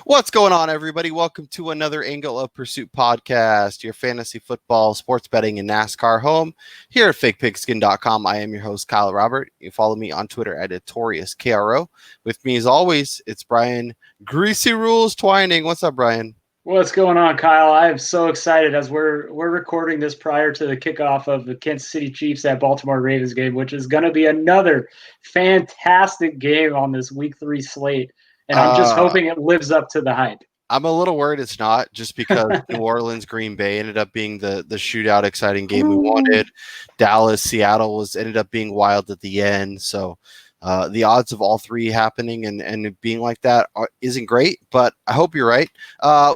What's going on, everybody? Welcome to another Angle of Pursuit podcast, your fantasy football, sports betting, and NASCAR home here at fakepigskin.com. I am your host, Kyle Robert. You follow me on Twitter at @NotoriousKRO. With me, as always, it's Brian Greasy Rules Twining. What's up, Brian? What's going on, Kyle? I'm so excited as we're recording this prior to the kickoff of the Kansas City Chiefs at Baltimore Ravens game, which is going to be another fantastic game on this Week 3 slate. And I'm just hoping it lives up to the hype. I'm a little worried it's not, just because New Orleans, Green Bay ended up being the shootout, exciting game we wanted. Dallas, Seattle ended up being wild at the end. So the odds of all three happening and being like that isn't great, but I hope you're right.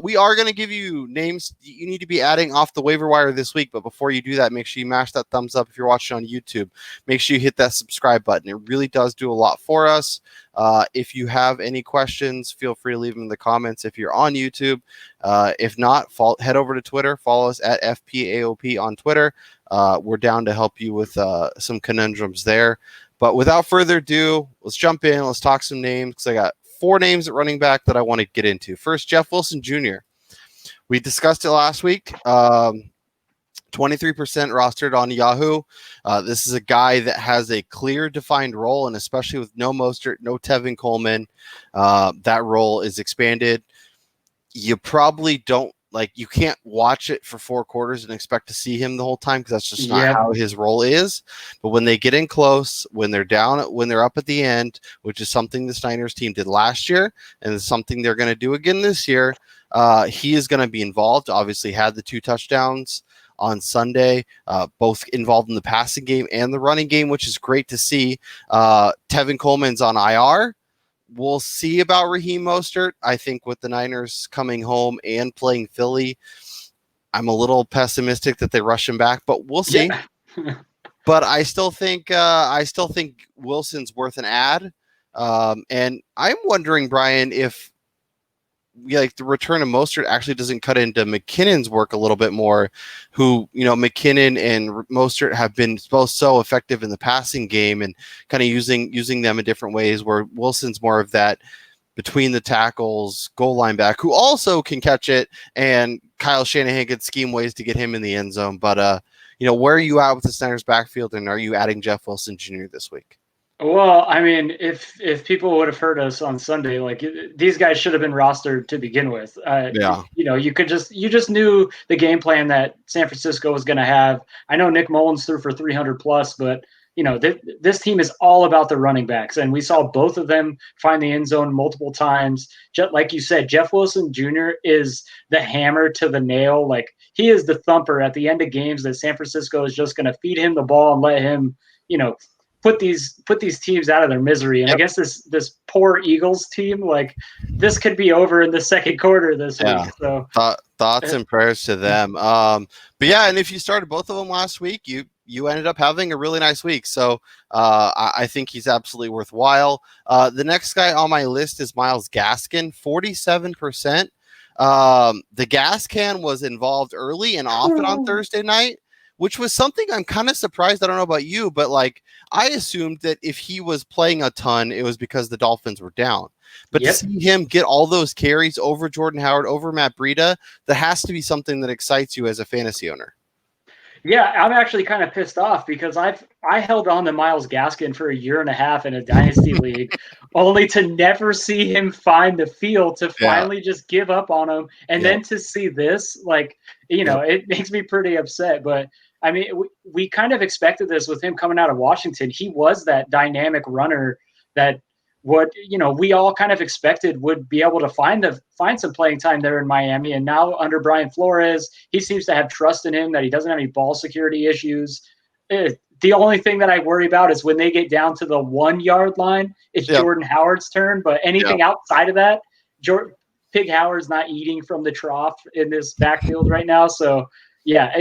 We are going to give you names you need to be adding off the waiver wire this week, but before you do that, make sure you mash that thumbs up if you're watching on YouTube. Make sure you hit that subscribe button. It really does do a lot for us. If you have any questions, feel free to leave them in the comments if you're on YouTube. If not, head over to Twitter. Follow us at FPAOP on Twitter. We're down to help you with some conundrums there. But without further ado, let's jump in. Let's talk some names, because I got 4 names at running back that I want to get into. First, Jeff Wilson Jr. We discussed it last week. 23% rostered on Yahoo. This is a guy that has a clear, defined role, and especially with no Mostert, no Tevin Coleman, that role is expanded. You probably don't. You can't watch it for 4 quarters and expect to see him the whole time, because that's just not how his role is. But when they get in close, when they're down, when they're up at the end, which is something the Niners team did last year, and it's something they're going to do again this year, he is going to be involved. Obviously, had the 2 touchdowns on Sunday, both involved in the passing game and the running game, which is great to see. Tevin Coleman's on IR. We'll see about Raheem Mostert. I think with the Niners coming home and playing Philly, I'm a little pessimistic that they rush him back, but we'll see. Yeah. But I still think Wilson's worth an ad. And I'm wondering, Brian, if the return of Mostert actually doesn't cut into McKinnon's work a little bit more, who, McKinnon and Mostert have been both so effective in the passing game and kind of using them in different ways, where Wilson's more of that between the tackles goal line back who also can catch it, and Kyle Shanahan could scheme ways to get him in the end zone. But, where are you at with the Niners backfield, and are you adding Jeff Wilson Jr. this week? Well, I mean, if people would have heard us on Sunday, these guys should have been rostered to begin with. You just knew the game plan that San Francisco was going to have. I know Nick Mullins threw for 300 plus, but this team is all about the running backs, and we saw both of them find the end zone multiple times. Just like you said, Jeff Wilson Jr. is the hammer to the nail. He is the thumper at the end of games that San Francisco is just going to feed him the ball and let him, put these teams out of their misery. And I guess this poor Eagles team, this could be over in the second quarter this week. So thoughts and prayers to them. But yeah, and if you started both of them last week, you ended up having a really nice week. So I think he's absolutely worthwhile. The next guy on my list is Myles Gaskin, 47%. The gas can was involved early and often on Thursday night, which was something I'm kind of surprised. I don't know about you, but I assumed that if he was playing a ton, it was because the Dolphins were down. But to see him get all those carries over Jordan Howard, over Matt Breida, that has to be something that excites you as a fantasy owner. Yeah, I'm actually kind of pissed off because I held on to Myles Gaskin for a year and a half in a dynasty league, only to never see him find the field, to finally just give up on him. And then to see this, it makes me pretty upset. But I mean, we kind of expected this with him coming out of Washington. He was that dynamic runner that we all kind of expected would be able to find some playing time there in Miami. And now under Brian Flores, he seems to have trust in him, that he doesn't have any ball security issues. The only thing that I worry about is when they get down to the 1 yard line, it's Jordan Howard's turn. But anything outside of that, Pig Howard's not eating from the trough in this backfield right now. So yeah,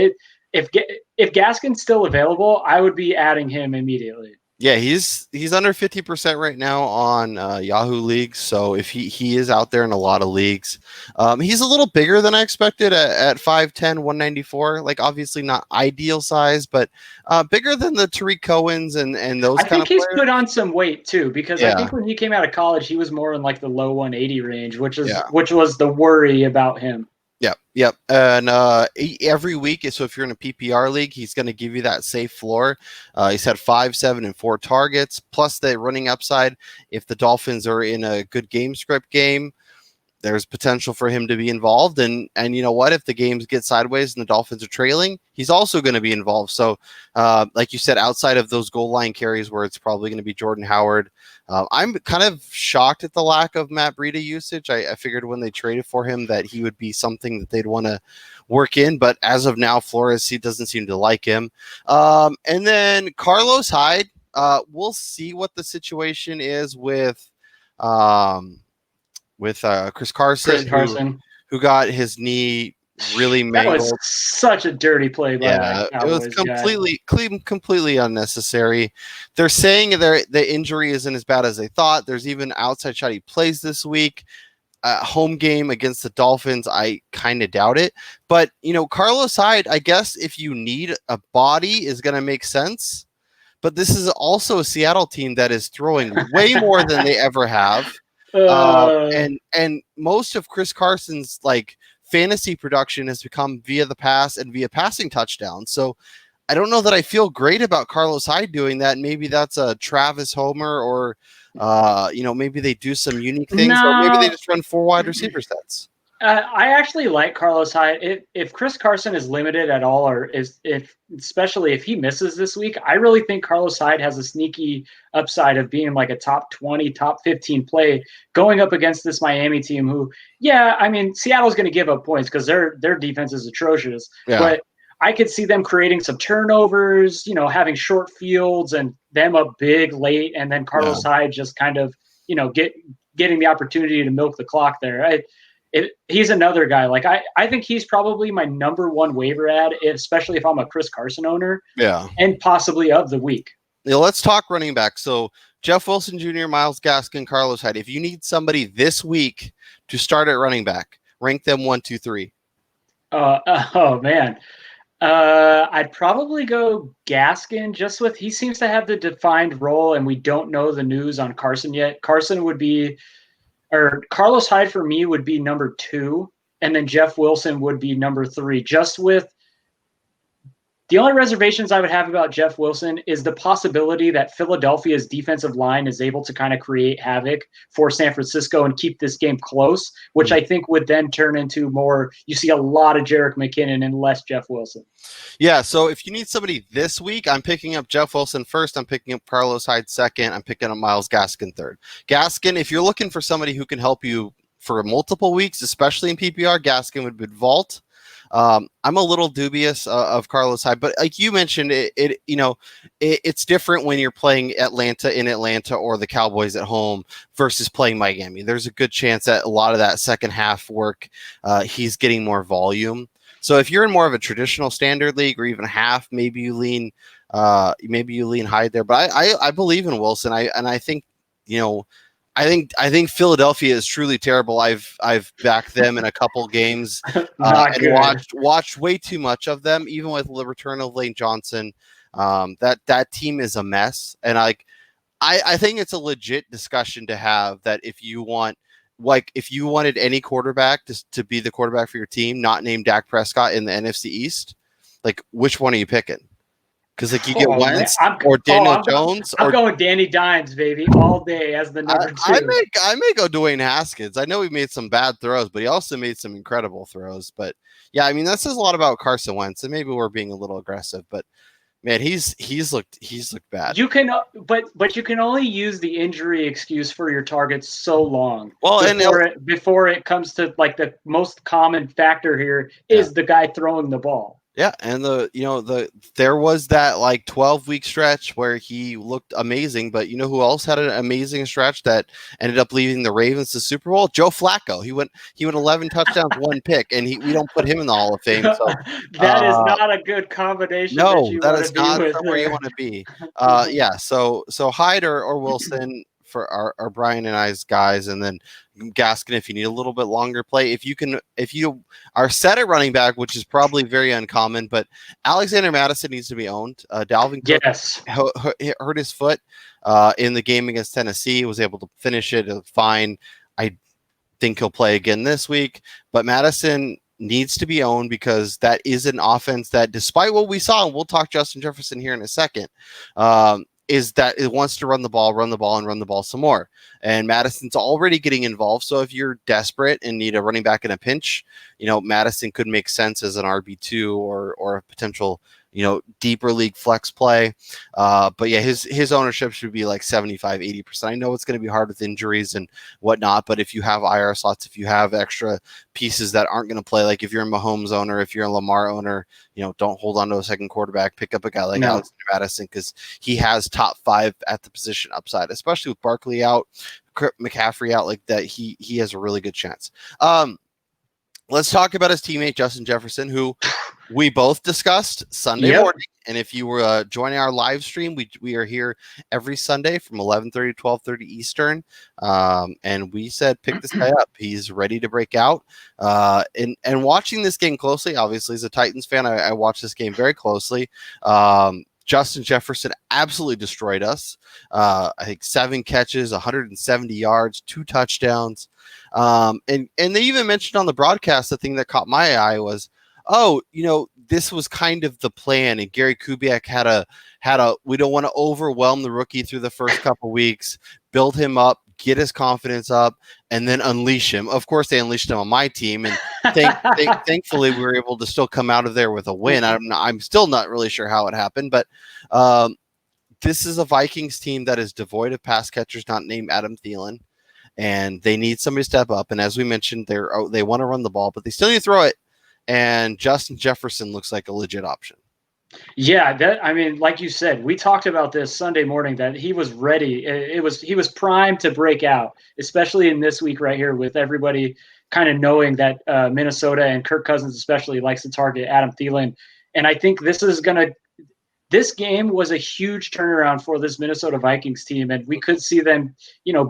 if Gaskin's still available, I would be adding him immediately. Yeah, he's under 50% right now on Yahoo leagues. So if he is out there in a lot of leagues, he's a little bigger than I expected at 5'10", 194. Like obviously not ideal size, but bigger than the Tariq Cohens and those I kind think of he's players. put on some weight too, because I Yeah, think when he came out of college, he was more in like the low 180 range, which yeah. was the worry about him. Yep. And every week, so if you're in a PPR league, he's going to give you that safe floor. He's had 5, 7, and 4 targets, plus the running upside. If the Dolphins are in a good game script game, there's potential for him to be involved. And you know what? If the games get sideways and the Dolphins are trailing, he's also going to be involved. So, like you said, outside of those goal line carries where it's probably going to be Jordan Howard, I'm kind of shocked at the lack of Matt Breida usage. I figured when they traded for him that he would be something that they'd want to work in. But as of now, Flores, he doesn't seem to like him. And then Carlos Hyde, we'll see what the situation is with Chris Carson, who got his knee really mangled. That was such a dirty play by that Cowboys it was completely unnecessary. They're saying the injury isn't as bad as they thought. There's even outside shot he plays this week. Home game against the Dolphins, I kind of doubt it. But, Carlos Hyde, I guess if you need a body, is going to make sense. But this is also a Seattle team that is throwing way more than they ever have. And most of Chris Carson's fantasy production has become via the pass and via passing touchdowns. So I don't know that I feel great about Carlos Hyde doing that. Maybe that's a Travis Homer or, maybe they do some unique things, or maybe they just run 4 wide receiver sets. I actually like Carlos Hyde. If Chris Carson is limited at all, or especially if he misses this week, I really think Carlos Hyde has a sneaky upside of being like a top 20, top 15 play going up against this Miami team who, Seattle's going to give up points because their defense is atrocious. Yeah. But I could see them creating some turnovers, having short fields and them up big late, and then Carlos Hyde just kind of, getting the opportunity to milk the clock there. He's another guy. I think he's probably my number one waiver ad, especially if I'm a Chris Carson owner. Yeah. And possibly of the week. Yeah, let's talk running back. So Jeff Wilson Jr., Myles Gaskin, Carlos Hyde. If you need somebody this week to start at running back, rank them 1, 2, 3. Oh man. I'd probably go Gaskin he seems to have the defined role, and we don't know the news on Carson yet. Carlos Hyde for me would be number 2, and then Jeff Wilson would be number 3. Just with the only reservations I would have about Jeff Wilson is the possibility that Philadelphia's defensive line is able to kind of create havoc for San Francisco and keep this game close, which I think would then turn into more. You see a lot of Jerick McKinnon and less Jeff Wilson. Yeah, so if you need somebody this week, I'm picking up Jeff Wilson first. I'm picking up Carlos Hyde second. I'm picking up Myles Gaskin third. Gaskin, if you're looking for somebody who can help you for multiple weeks, especially in PPR, Gaskin would be vault. I'm a little dubious of Carlos Hyde, but like you mentioned, it's different when you're playing Atlanta in Atlanta or the Cowboys at home versus playing Miami. There's a good chance that a lot of that second half work, he's getting more volume. So if you're in more of a traditional standard league or even half, maybe you lean Hyde there. But I believe in Wilson. I think I think Philadelphia is truly terrible. I've backed them in a couple games and watched way too much of them, even with the return of Lane Johnson. That team is a mess, and I think it's a legit discussion to have that if you wanted any quarterback to be the quarterback for your team, not named Dak Prescott in the NFC East, which one are you picking? Because you get Wentz or Daniel Jones. I'm going Danny Dimes, baby, all day as the number 2. I may go Dwayne Haskins. I know he made some bad throws, but he also made some incredible throws. But yeah, that says a lot about Carson Wentz, and maybe we're being a little aggressive. But man, he's looked bad. You can, but you can only use the injury excuse for your targets so long. Well, before it comes to the most common factor here is the guy throwing the ball. Yeah, and there was that like 12-week stretch where he looked amazing, but you know who else had an amazing stretch that ended up leading the Ravens to Super Bowl? Joe Flacco. He went 11 touchdowns, one pick, and we don't put him in the Hall of Fame. So That is uh, not a good combination that no, you that want to is be not with somewhere you there. want to be. Yeah, so Hyde or Wilson for our Brian and I's guys, and then Gaskin if you need a little bit longer play. If you are set at running back, which is probably very uncommon, but Alexander Madison needs to be owned. Dalvin Cook Yes. hurt his foot in the game against Tennessee, was able to finish it fine. I think he'll play again this week, but Madison needs to be owned because that is an offense that, despite what we saw, and we'll talk Justin Jefferson here in a second, is that it wants to run the ball, and run the ball some more. And Madison's already getting involved. So if you're desperate and need a running back in a pinch, Madison could make sense as an RB2 or a potential, deeper league flex play. But yeah, his ownership should be like 75, 80%. I know it's going to be hard with injuries and whatnot, but if you have IR slots, if you have extra pieces that aren't going to play, like if you're a Mahomes owner, if you're a Lamar owner, don't hold on to a second quarterback, pick up a guy like Alexander Madison, because he has top 5 at the position upside, especially with Barkley out, McCaffrey out, like that. He has a really good chance. Let's talk about his teammate, Justin Jefferson, who we both discussed Sunday morning. And if you were joining our live stream, we are here every Sunday from 11:30 to 12:30 Eastern. And we said, pick this guy up. He's ready to break out. And watching this game closely, obviously, as a Titans fan, I watched this game very closely. Justin Jefferson absolutely destroyed us. I think 7 catches, 170 yards, 2 touchdowns. And they even mentioned on the broadcast, the thing that caught my eye was, this was kind of the plan. And Gary Kubiak had a, we don't want to overwhelm the rookie through the first couple weeks, build him up, get his confidence up, and then unleash him. Of course, they unleashed him on my team. And thankfully, we were able to still come out of there with a win. I'm still not really sure how it happened, but this is a Vikings team that is devoid of pass catchers, not named Adam Thielen. And they need somebody to step up. And as we mentioned, they want to run the ball, but they still need to throw it. And Justin Jefferson looks like a legit option. Yeah, like you said, we talked about this Sunday morning that he was ready. He was primed to break out, especially in this week right here with everybody kind of knowing that Minnesota and Kirk Cousins especially likes to target Adam Thielen. And I think this game was a huge turnaround for this Minnesota Vikings team, and we could see them,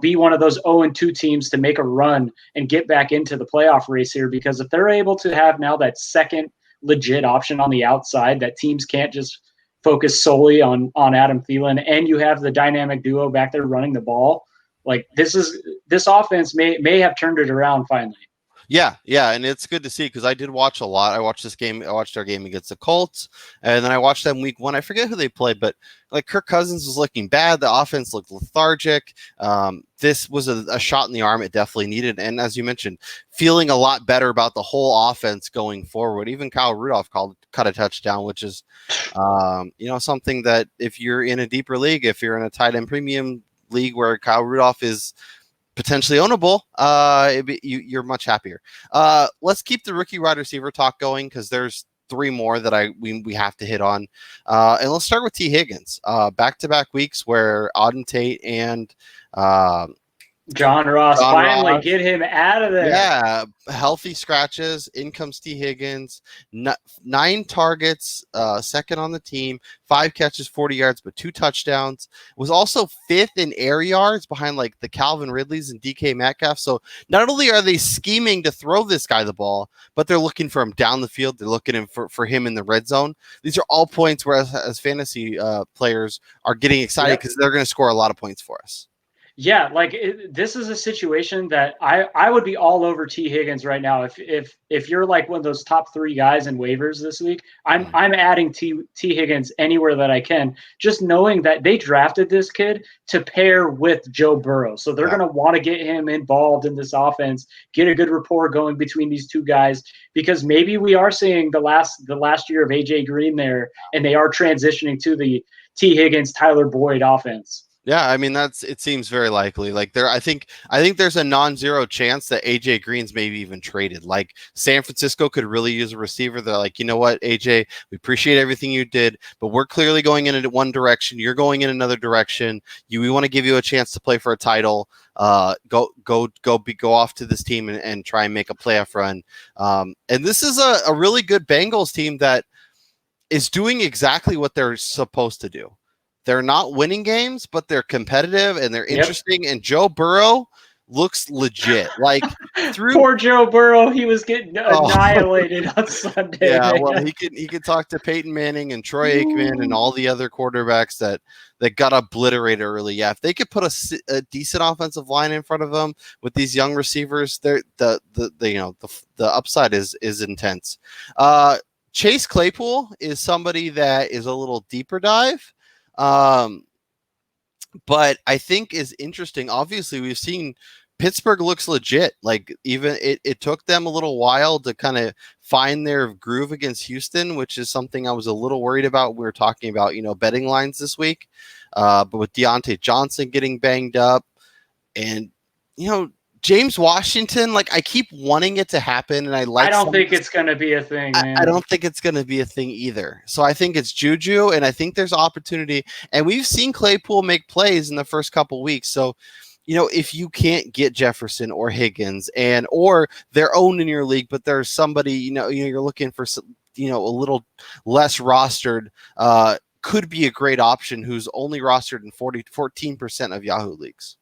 be one of those 0-2 teams to make a run and get back into the playoff race here. Because if they're able to have now that second legit option on the outside, that teams can't just focus solely on Adam Thielen, and you have the dynamic duo back there running the ball, like this offense may have turned it around finally. Yeah, and it's good to see because I did watch a lot. I watched this game. I watched our game against the Colts, and then I watched them week 1. I forget who they played, but like Kirk Cousins was looking bad. The offense looked lethargic. This was a shot in the arm it definitely needed. And as you mentioned, feeling a lot better about the whole offense going forward. Even Kyle Rudolph cut a touchdown, which is, something that if you're in a deeper league, if you're in a tight end premium league where Kyle Rudolph is potentially ownable, you're much happier. Let's keep the rookie wide receiver talk going because there's 3 more that we have to hit on. And let's start with T. Higgins. Back-to-back weeks where Auden Tate and John Ross finally get him out of there. Yeah, healthy scratches. In comes T. Higgins. 9 targets, second on the team. 5 catches, 40 yards, but 2 touchdowns. Was also 5th in air yards behind like the Calvin Ridleys and DK Metcalf. So not only are they scheming to throw this guy the ball, but they're looking for him down the field. They're looking for him in the red zone. These are all points where as fantasy players are getting excited because they're going to score a lot of points for us. Yeah, this is a situation that I would be all over T. Higgins right now. If you're like one of those top 3 guys in waivers this week, I'm adding T. Higgins anywhere that I can, just knowing that they drafted this kid to pair with Joe Burrow. So they're going to want to get him involved in this offense, get a good rapport going between these 2 guys, because maybe we are seeing the last year of AJ Green there, and they are transitioning to the T. Higgins, Tyler Boyd offense. Yeah, I mean it seems very likely. Like I think there's a non-zero chance that AJ Green's maybe even traded. Like San Francisco could really use a receiver. They're like, you know what, AJ, we appreciate everything you did, but we're clearly going in one direction. You're going in another direction. We want to give you a chance to play for a title. Go off to this team and try and make a playoff run. And this is a really good Bengals team that is doing exactly what they're supposed to do. They're not winning games, but they're competitive and they're interesting. And Joe Burrow looks legit. Like poor Joe Burrow, he was getting annihilated on Sunday. Yeah, man. well, he could talk to Peyton Manning and Troy Aikman and all the other quarterbacks that got obliterated early. Yeah, if they could put a decent offensive line in front of them with these young receivers, the upside is intense. Chase Claypool is somebody that is a little deeper dive. But I think is interesting. Obviously, we've seen Pittsburgh looks legit. Like even it took them a little while to kind of find their groove against Houston, which is something I was a little worried about. We were talking about, betting lines this week. But with Deontay Johnson getting banged up and, James Washington, like I keep wanting it to happen, and I don't think it's going to be a thing, man. I don't think it's going to be a thing either. So I think it's Juju, and I think there's opportunity. And we've seen Claypool make plays in the first couple weeks. So, if you can't get Jefferson or Higgins or they're owned in your league, but there's somebody, you're looking for, a little less rostered, could be a great option who's only rostered in 14% of Yahoo leagues.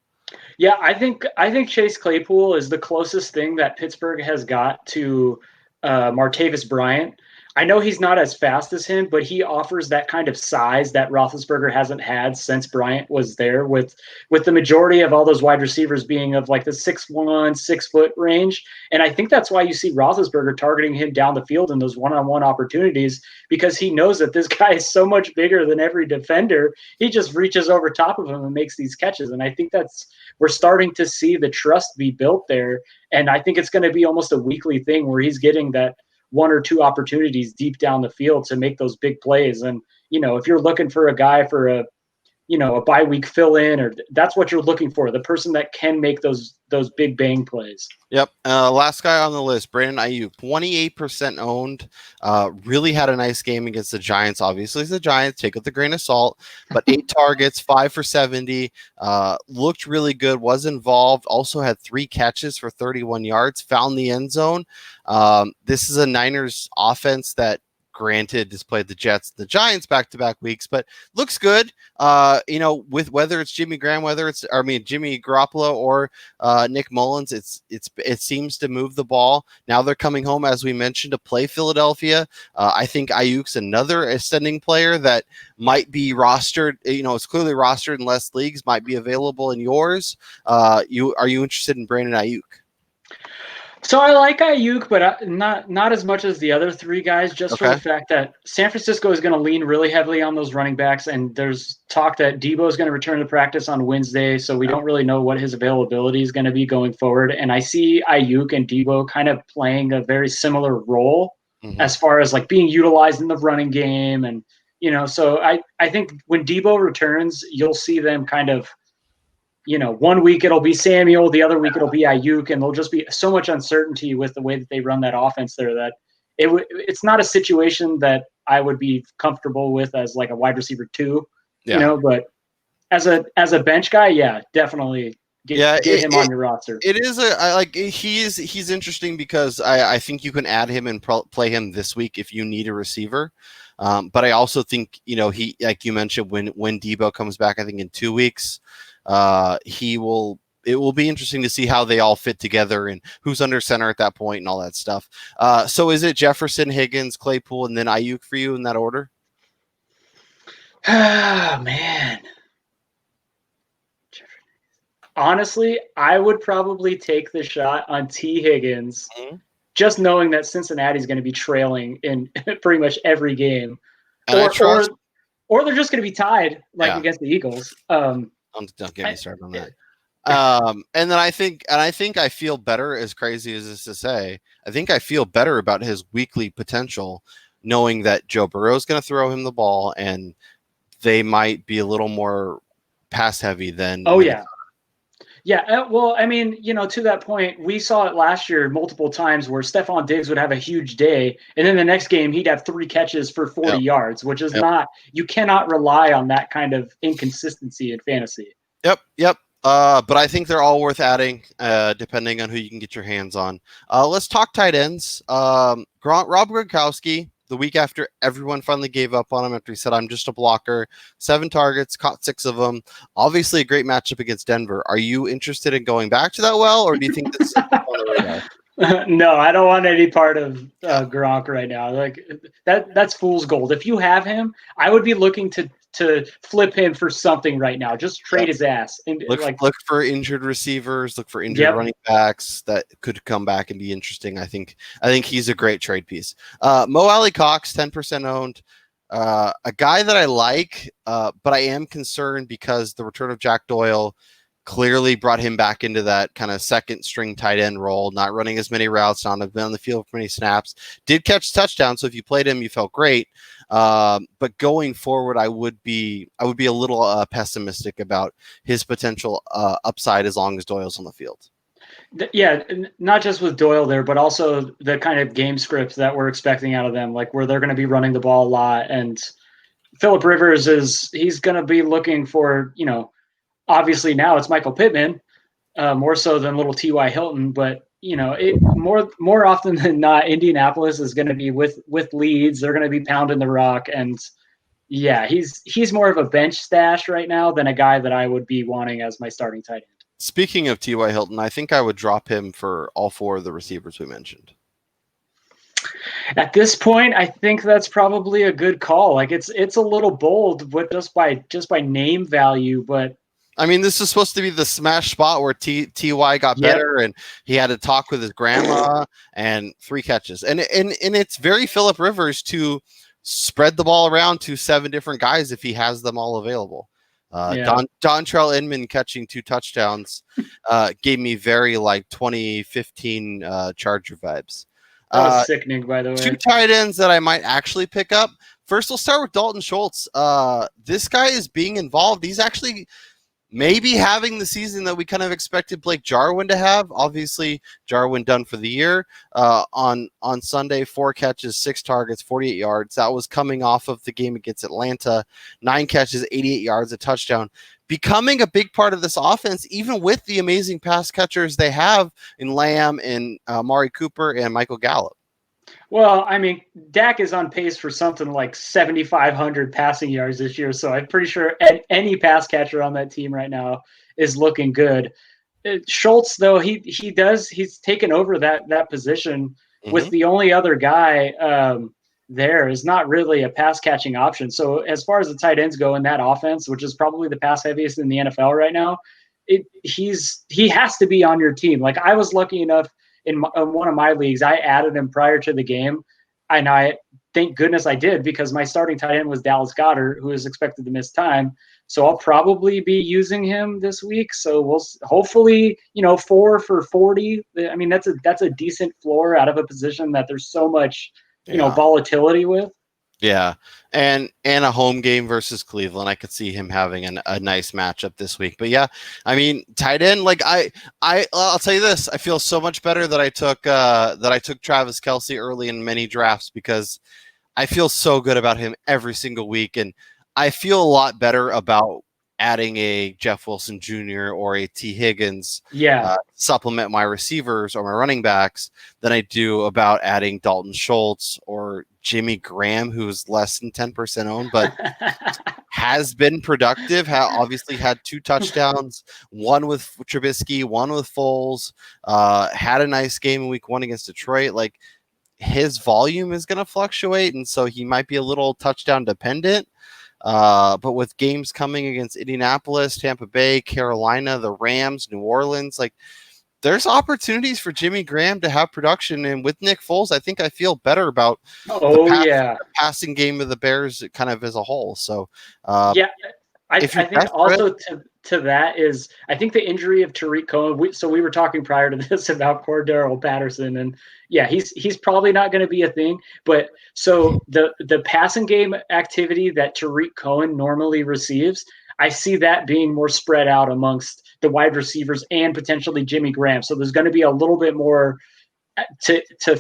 Yeah, I think Chase Claypool is the closest thing that Pittsburgh has got to Martavis Bryant. I know he's not as fast as him, but he offers that kind of size that Roethlisberger hasn't had since Bryant was there, with the majority of all those wide receivers being of like the 6'1", 6 foot range. And I think that's why you see Roethlisberger targeting him down the field in those one-on-one opportunities, because he knows that this guy is so much bigger than every defender. He just reaches over top of him and makes these catches. And I think we're starting to see the trust be built there. And I think it's going to be almost a weekly thing where he's getting that one or two opportunities deep down the field to make those big plays. And, if you're looking for a guy for a bye week fill in, or that's what you're looking for, the person that can make those big bang plays. Yep. Last guy on the list, Brandon Aiyuk, 28% owned, really had a nice game against the Giants. Obviously, it's the Giants, take it with a grain of salt, but 8 targets, 5 for 70, looked really good, was involved, also had 3 catches for 31 yards, found the end zone. This is a Niners offense that, granted, has played the Jets, the Giants back-to-back weeks, but looks good. With whether it's Jimmy Garoppolo or Nick Mullins, it seems to move the ball. Now they're coming home, as we mentioned, to play Philadelphia. I think Ayuk's another ascending player that might be rostered. It's clearly rostered in less leagues, might be available in yours. Are you interested in Brandon Aiyuk? So I like Aiyuk, but not as much as the other 3 guys, just for the fact that San Francisco is going to lean really heavily on those running backs, and there's talk that Debo is going to return to practice on Wednesday, so we don't really know what his availability is going to be going forward. And I see Aiyuk and Debo kind of playing a very similar role as far as like being utilized in the running game. And, so I think when Debo returns, you'll see them kind of, 1 week it'll be Samuel, the other week it'll be Aiyuk, and there'll just be so much uncertainty with the way that they run that offense there that it's not a situation that I would be comfortable with as like a wide receiver 2, but as a bench guy, yeah, definitely get him on your roster. It is he's interesting because I think you can add him and play him this week if you need a receiver. But I also think, he, like you mentioned, when Debo comes back, I think in 2 weeks, it will be interesting to see how they all fit together and who's under center at that point and all that stuff. So is it Jefferson, Higgins, Claypool, and then Aiyuk for you in that order? Ah, man. Honestly, I would probably take the shot on T. Higgins, just knowing that Cincinnati's going to be trailing in pretty much every game. Or they're just going to be tied against the Eagles. Don't get me started on that. And then I think I feel better, as crazy as this is to say, I think I feel better about his weekly potential, knowing that Joe Burrow is going to throw him the ball and they might be a little more pass heavy than Oh, Minnesota. Yeah, well, I mean, to that point, we saw it last year multiple times where Stephon Diggs would have a huge day, and then the next game he'd have 3 catches for 40 Yep. yards, which is Yep. you cannot rely on that kind of inconsistency in fantasy. Yep. But I think they're all worth adding, depending on who you can get your hands on. Let's talk tight ends. Rob Gronkowski, the week after everyone finally gave up on him after he said, I'm just a blocker, 7 targets, caught 6 of them. Obviously a great matchup against Denver. Are you interested in going back to that well, or do you think this is on the radar? No, I don't want any part of Gronk right now. Like that's fool's gold. If you have him, I would be looking to flip him for something right now. Just trade his ass. And look for injured receivers, look for injured running backs that could come back and be interesting. I think he's a great trade piece. Mo Alley Cox, 10% owned. A guy that I like, but I am concerned because the return of Jack Doyle clearly brought him back into that kind of second string tight end role, not running as many routes, not have been on the field for many snaps. Did catch touchdowns, so if you played him, you felt great. But going forward, I would be a little pessimistic about his potential upside as long as Doyle's on the field. Yeah, not just with Doyle there, but also the kind of game script that we're expecting out of them, like where they're going to be running the ball a lot. And Phillip Rivers he's going to be looking for, obviously now it's Michael Pittman, more so than little T.Y. Hilton, but more often than not, Indianapolis is going to be with leads. They're going to be pounding the rock, and yeah, he's more of a bench stash right now than a guy that I would be wanting as my starting tight end. Speaking of T.Y. Hilton, I think I would drop him for all 4 of the receivers we mentioned. At this point, I think that's probably a good call. Like it's a little bold, but just by name value, but. I mean, this is supposed to be the smash spot where T.Y. got better, and he had to talk with his grandma, and 3 catches. And it's very Phillip Rivers to spread the ball around to 7 different guys if he has them all available. Dontrell Inman catching 2 touchdowns gave me very 2015 Charger vibes. That was sickening, by the way. 2 tight ends that I might actually pick up. First, we'll start with Dalton Schultz. This guy is being involved. He's actually maybe having the season that we kind of expected Blake Jarwin to have. Obviously, Jarwin done for the year. On Sunday, 4 catches, 6 targets, 48 yards. That was coming off of the game against Atlanta. 9 catches, 88 yards, a touchdown. Becoming a big part of this offense, even with the amazing pass catchers they have in Lamb and Amari Cooper and Michael Gallup. Well, I mean, Dak is on pace for something like 7,500 passing yards this year, so I'm pretty sure any pass catcher on that team right now is looking good. Schultz, though, he's taken over that position with the only other guy there is not really a pass catching option. So as far as the tight ends go in that offense, which is probably the pass heaviest in the NFL right now, he has to be on your team. Like I was lucky enough in one of my leagues, I added him prior to the game, and I thank goodness I did because my starting tight end was Dallas Goedert, who is expected to miss time. So I'll probably be using him this week. So we'll hopefully 4 for 40. I mean that's a decent floor out of a position that there's so much volatility with. Yeah, and a home game versus Cleveland, I could see him having a nice matchup this week. But yeah, I mean, tight end, like I'll tell you this, I feel so much better that I took Travis Kelce early in many drafts because I feel so good about him every single week, and I feel a lot better about adding a Jeff Wilson Jr. or a T. Higgins supplement my receivers or my running backs than I do about adding Dalton Schultz or Jimmy Graham, who's less than 10% owned, but has been productive. Obviously had 2 touchdowns, one with Trubisky, one with Foles, had a nice game in week 1 against Detroit. Like his volume is going to fluctuate, and so he might be a little touchdown dependent. But with games coming against Indianapolis, Tampa Bay, Carolina, the Rams, New Orleans, like there's opportunities for Jimmy Graham to have production. And with Nick Foles, I think I feel better about the passing game of the Bears kind of as a whole. So, I think also to that is I think the injury of Tariq Cohen. We were talking prior to this about Cordero Patterson, and he's probably not going to be a thing. But so the passing game activity that Tariq Cohen normally receives, I see that being more spread out amongst the wide receivers and potentially Jimmy Graham. So there's going to be a little bit more to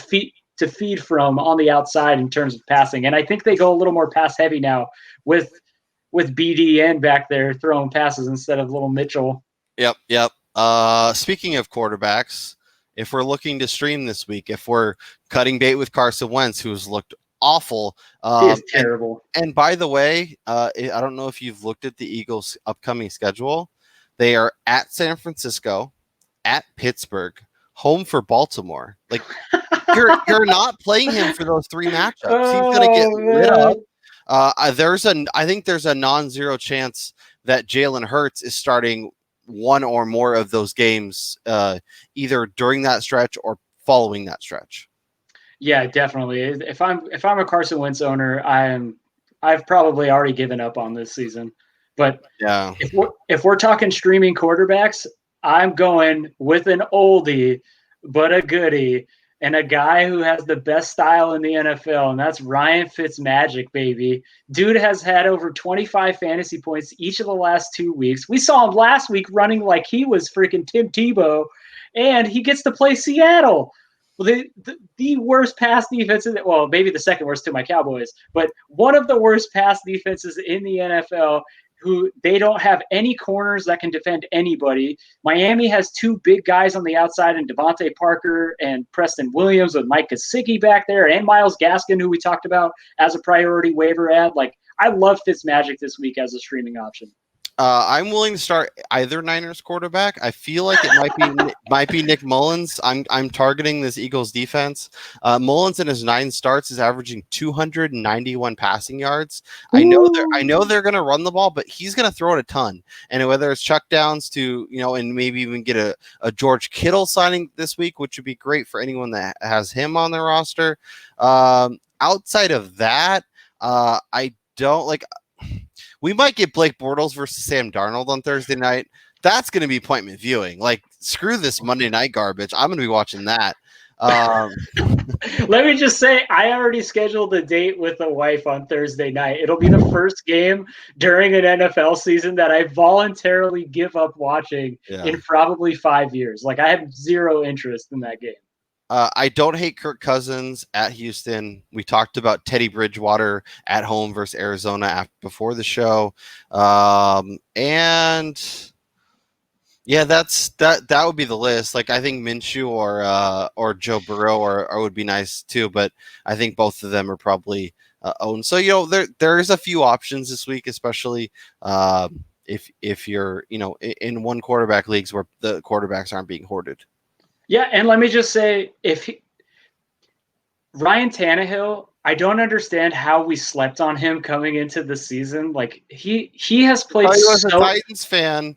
feed from on the outside in terms of passing. And I think they go a little more pass heavy now with BDN back there throwing passes instead of little Mitchell. Yep. Speaking of quarterbacks, if we're looking to stream this week, if we're cutting bait with Carson Wentz, who's looked awful. He is terrible. And by the way, I don't know if you've looked at the Eagles' upcoming schedule. They are at San Francisco, at Pittsburgh, home for Baltimore. Like you're not playing him for those 3 matchups. He's going to get lit up. I think there's a non-zero chance that Jalen Hurts is starting one or more of those games, either during that stretch or following that stretch. Yeah, definitely. If I'm a Carson Wentz owner, I've probably already given up on this season. But yeah, if we're talking streaming quarterbacks, I'm going with an oldie but a goodie, and a guy who has the best style in the NFL, and that's Ryan Fitzmagic, baby. Dude has had over 25 fantasy points each of the last 2 weeks. We saw him last week running like he was freaking Tim Tebow, and he gets to play Seattle. Well, the worst pass defense, well, maybe the second worst to my Cowboys, but one of the worst pass defenses in the NFL, who they don't have any corners that can defend anybody. Miami has 2 big guys on the outside in Devontae Parker and Preston Williams with Mike Gesicki back there and Myles Gaskin, who we talked about as a priority waiver ad. Like, I love Fitzmagic this week as a streaming option. I'm willing to start either Niners quarterback. I feel like it might be Nick Mullins. I'm targeting this Eagles defense. Mullins in his 9 starts is averaging 291 passing yards. I know they're going to run the ball, but he's going to throw it a ton. And whether it's check downs to, and maybe even get a George Kittle signing this week, which would be great for anyone that has him on their roster. Outside of that, I don't like. We might get Blake Bortles versus Sam Darnold on Thursday night. That's going to be appointment viewing. Like, screw this Monday night garbage. I'm going to be watching that. Let me just say, I already scheduled a date with a wife on Thursday night. It'll be the first game during an NFL season that I voluntarily give up watching in probably 5 years. Like, I have zero interest in that game. I don't hate Kirk Cousins at Houston. We talked about Teddy Bridgewater at home versus Arizona before the show. And yeah, that would be the list. Like, I think Minshew or Joe Burrow would be nice too, but I think both of them are probably owned. So, there's a few options this week, especially if you're, in one quarterback leagues where the quarterbacks aren't being hoarded. Yeah, and let me just say, Ryan Tannehill, I don't understand how we slept on him coming into the season. Like, he has played as a Titans fan,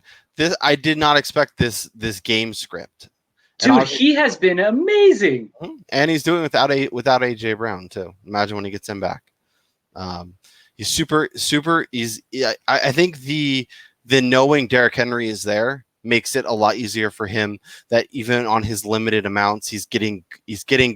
I did not expect this game script. Dude, he has been amazing. And he's doing it without AJ Brown too. Imagine when he gets him back. He's super. I think the knowing Derrick Henry is there makes it a lot easier for him, that even on his limited amounts, he's getting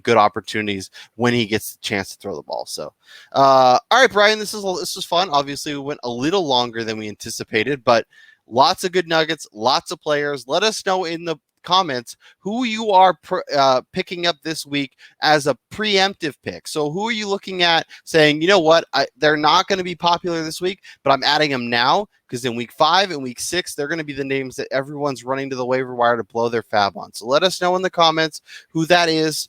good opportunities when he gets the chance to throw the ball. So, all right, Brian, this is fun. Obviously, we went a little longer than we anticipated, but lots of good nuggets, lots of players. Let us know in the comments who you are picking up this week as a preemptive pick. So who are you looking at saying, you know what, they're not going to be popular this week, but I'm adding them now because in week 5 and week 6, they're going to be the names that everyone's running to the waiver wire to blow their fab on. So let us know in the comments who that is.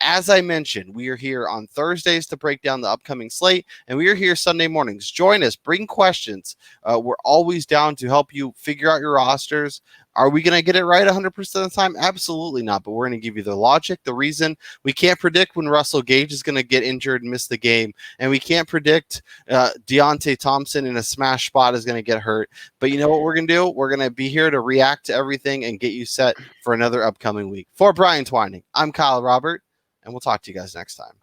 As I mentioned, we are here on Thursdays to break down the upcoming slate, and we are here Sunday mornings. Join us, bring questions. We're always down to help you figure out your rosters. Are we going to get it right 100% of the time? Absolutely not, but we're going to give you the logic, the reason. We can't predict when Russell Gage is going to get injured and miss the game, and we can't predict Deontay Thompson in a smash spot is going to get hurt. But you know what we're going to do? We're going to be here to react to everything and get you set for another upcoming week. For Brian Twining, I'm Kyle Robert, and we'll talk to you guys next time.